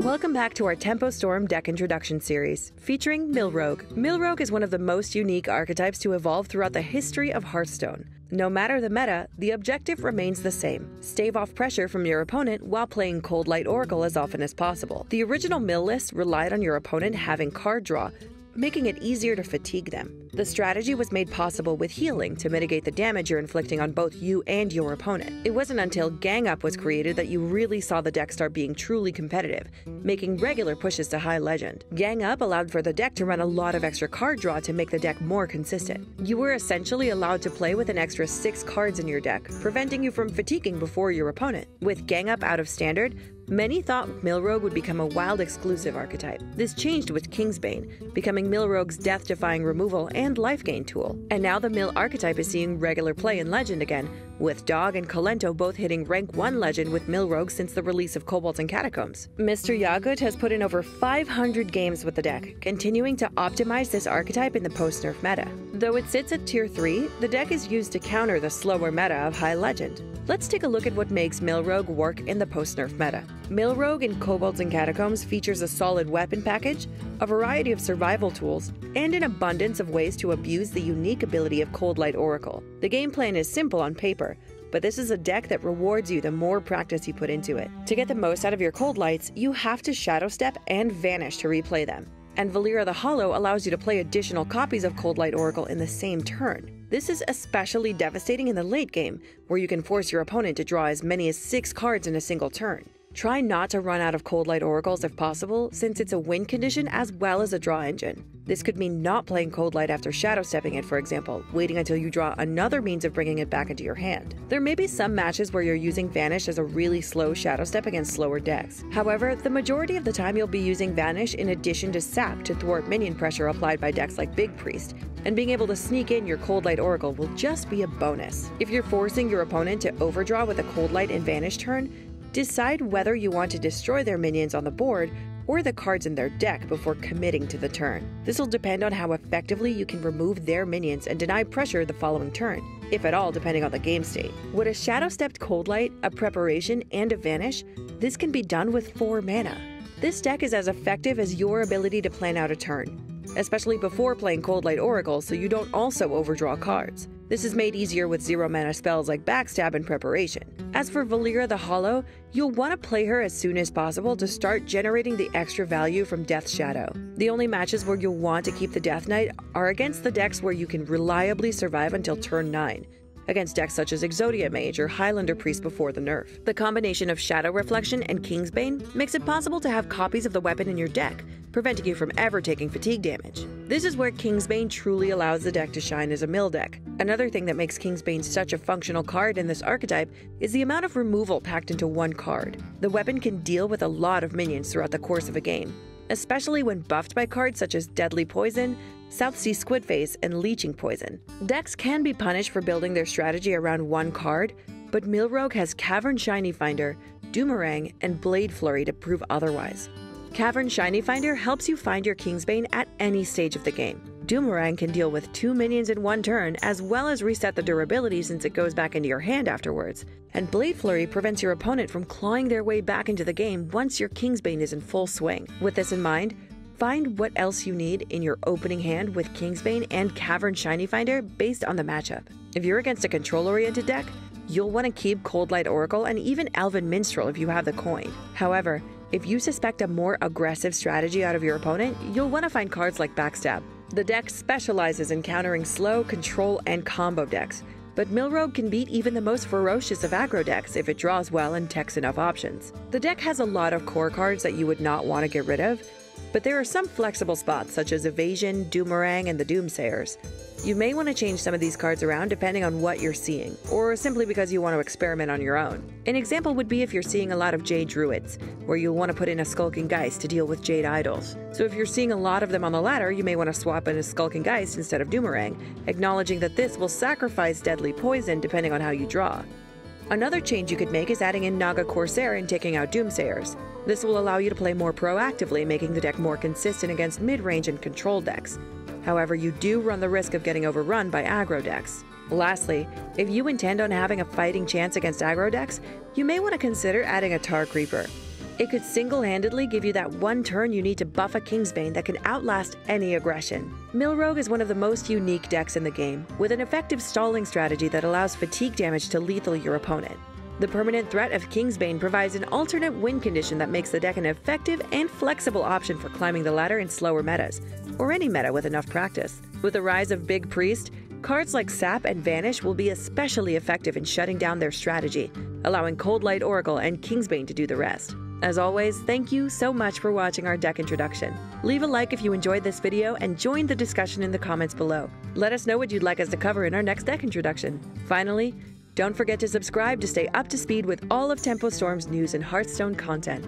Welcome back to our Tempo Storm deck introduction series, featuring Millrogue. Millrogue is one of the most unique archetypes to evolve throughout the history of Hearthstone. No matter the meta, the objective remains the same: stave off pressure from your opponent while playing Cold Light Oracle as often as possible. The original mill list relied on your opponent having card draw, making it easier to fatigue them. The strategy was made possible with healing to mitigate the damage you're inflicting on both you and your opponent. It wasn't until Gang Up was created that you really saw the deck start being truly competitive, making regular pushes to High Legend. Gang Up allowed for the deck to run a lot of extra card draw to make the deck more consistent. You were essentially allowed to play with an extra 6 cards in your deck, preventing you from fatiguing before your opponent. With Gang Up out of Standard, many thought Millrogue would become a wild exclusive archetype. This changed with Kingsbane, becoming Millrogue's death-defying removal and life gain tool. And now the Mill archetype is seeing regular play in Legend again, with Dog and Kolento both hitting rank 1 Legend with Millrogue since the release of Kobolds and Catacombs. Mr. Yanyuk has put in over 500 games with the deck, continuing to optimize this archetype in the post-nerf meta. Though it sits at tier 3, the deck is used to counter the slower meta of High Legend. Let's take a look at what makes Millrogue work in the post-nerf meta. Millrogue in Kobolds and Catacombs features a solid weapon package, a variety of survival tools, and an abundance of ways to abuse the unique ability of Cold Light Oracle. The game plan is simple on paper, but this is a deck that rewards you the more practice you put into it. To get the most out of your Cold Lights, you have to Shadow Step and Vanish to replay them. And Valyra the Hollow allows you to play additional copies of Cold Light Oracle in the same turn. This is especially devastating in the late game, where you can force your opponent to draw as many as 6 cards in a single turn. Try not to run out of Cold Light Oracles if possible, since it's a win condition as well as a draw engine. This could mean not playing Cold Light after Shadow Stepping it, for example, waiting until you draw another means of bringing it back into your hand. There may be some matches where you're using Vanish as a really slow Shadow Step against slower decks. However, the majority of the time you'll be using Vanish in addition to Sap to thwart minion pressure applied by decks like Big Priest, and being able to sneak in your Cold Light Oracle will just be a bonus. If you're forcing your opponent to overdraw with a Cold Light and Vanish turn, decide whether you want to destroy their minions on the board or the cards in their deck before committing to the turn. This will depend on how effectively you can remove their minions and deny pressure the following turn, if at all, depending on the game state. With a Shadow Stepped Cold Light, a Preparation, and a Vanish, this can be done with 4 mana. This deck is as effective as your ability to plan out a turn, especially before playing Cold Light Oracle so you don't also overdraw cards. This is made easier with 0 mana spells like Backstab and Preparation. As for Valyra the Hollow, you'll want to play her as soon as possible to start generating the extra value from Death's Shadow. The only matches where you'll want to keep the Death Knight are against the decks where you can reliably survive until turn 9, against decks such as Exodia Mage or Highlander Priest before the nerf. The combination of Shadow Reflection and Kingsbane makes it possible to have copies of the weapon in your deck, preventing you from ever taking fatigue damage. This is where Kingsbane truly allows the deck to shine as a mill deck. Another thing that makes Kingsbane such a functional card in this archetype is the amount of removal packed into one card. The weapon can deal with a lot of minions throughout the course of a game, especially when buffed by cards such as Deadly Poison, South Sea Squidface, and Leeching Poison. Decks can be punished for building their strategy around one card, but Millrogue has Cavern Shiny Finder, Doomerang, and Blade Flurry to prove otherwise. Cavern Shiny Finder helps you find your Kingsbane at any stage of the game. Doomerang can deal with 2 minions in one turn, as well as reset the durability since it goes back into your hand afterwards. And Blade Flurry prevents your opponent from clawing their way back into the game once your Kingsbane is in full swing. With this in mind, find what else you need in your opening hand with Kingsbane and Cavern Shiny Finder based on the matchup. If you're against a control-oriented deck, you'll want to keep Cold Light Oracle and even Elven Minstrel if you have the coin. However, if you suspect a more aggressive strategy out of your opponent, you'll want to find cards like Backstab. The deck specializes in countering slow, control, and combo decks, but Millrogue can beat even the most ferocious of aggro decks if it draws well and techs enough options. The deck has a lot of core cards that you would not want to get rid of, but there are some flexible spots such as Evasion, Doomerang, and the Doomsayers. You may want to change some of these cards around depending on what you're seeing, or simply because you want to experiment on your own. An example would be if you're seeing a lot of Jade Druids, where you'll want to put in a Skulking Geist to deal with Jade Idols. So if you're seeing a lot of them on the latter, you may want to swap in a Skulking Geist instead of Doomerang, acknowledging that this will sacrifice Deadly Poison depending on how you draw. Another change you could make is adding in Naga Corsair and taking out Doomsayers. This will allow you to play more proactively, making the deck more consistent against mid-range and control decks. However, you do run the risk of getting overrun by aggro decks. Lastly, if you intend on having a fighting chance against aggro decks, you may want to consider adding a Tar Creeper. It could single-handedly give you that one turn you need to buff a Kingsbane that can outlast any aggression. Millrogue is one of the most unique decks in the game, with an effective stalling strategy that allows fatigue damage to lethal your opponent. The permanent threat of Kingsbane provides an alternate win condition that makes the deck an effective and flexible option for climbing the ladder in slower metas, or any meta with enough practice. With the rise of Big Priest, cards like Sap and Vanish will be especially effective in shutting down their strategy, allowing Cold Light Oracle and Kingsbane to do the rest. As always, thank you so much for watching our deck introduction. Leave a like if you enjoyed this video and join the discussion in the comments below. Let us know what you'd like us to cover in our next deck introduction. Finally, don't forget to subscribe to stay up to speed with all of Tempo Storm's news and Hearthstone content.